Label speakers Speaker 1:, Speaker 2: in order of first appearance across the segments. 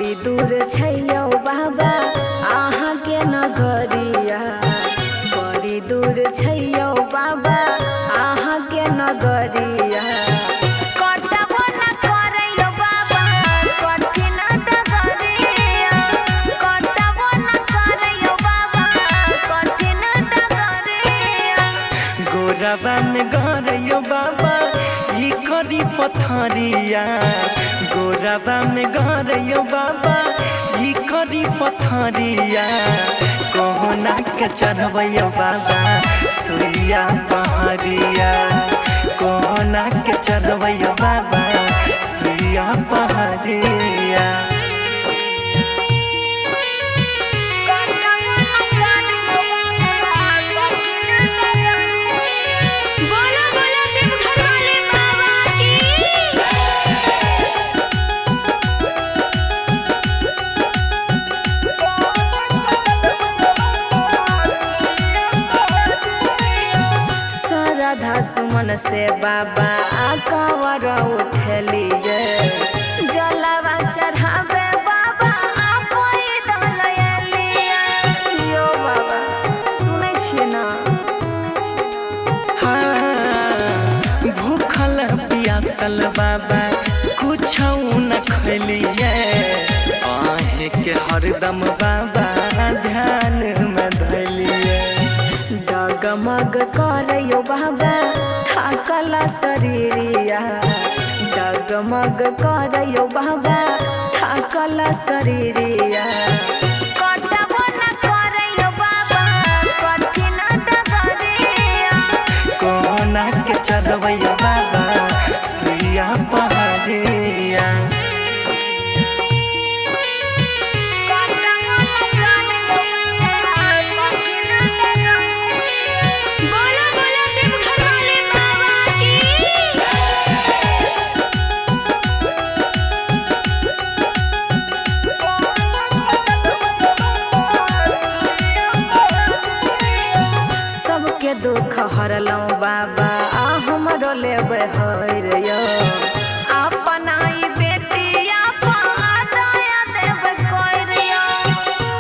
Speaker 1: बड़ी दूर छैयो बाबा आहाँ के नगरिया, बड़ी दूर छैयो बाबा आहाँ के नगरिया। कटबो न करैयो बाबा कठिन डगरिया, कटबो न करैयो बाबा कठिन डगरिया।
Speaker 2: गोरबा में गरैयो बाबा ई करी पथरिया, गोरबा में गरैयो बाबा ई करी पथरिया। कोहना के चढ़बैयो बाबा सुइया पहरिया, कोहना के चढ़बैयो बाबा सुइया पहरिया।
Speaker 1: राधा सुमन से बाबा कांवर उठलिए, जलवा चढ़ावे बाबा यो बाबा सुनै छियै ना।
Speaker 2: हाँ भूखल पियासल बाबा कुछ न खलिए, आहे के हरदम बाबा ध्यान में धलिए।
Speaker 1: डगमग करैयो बाबा थाकल शरीरिया, डगमग करैयो बाबा थाकल शरीरिया। कटबो न करैयो बाबा कठिन डगरिया,
Speaker 2: कोहना के चढ़बैयो बाबा सुइया पहरिया।
Speaker 1: सबके दुख हरलौ बाबा हमरो लेबै हरियो, अपनाई बेटिया दया देबै करियो,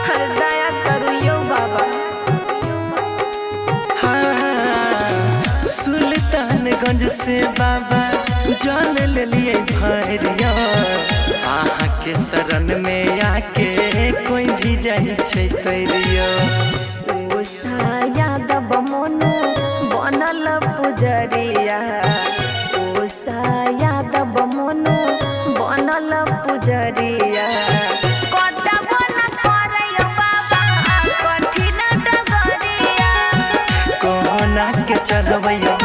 Speaker 1: हर दया करियो बाबा।
Speaker 2: हाँ सुल्तानगंज से बाबा जल ले लिए भरिया, आहाँ के शरण में आके कोई भी जाई छै तैरियो।
Speaker 1: उषा यादव मोनू बनल पुजरिया, उषा यादव मोनू बनल पुजरिया। कटबो न करैयो बाबा कठिन डगरिया,
Speaker 2: कोहना के चढ़बैयो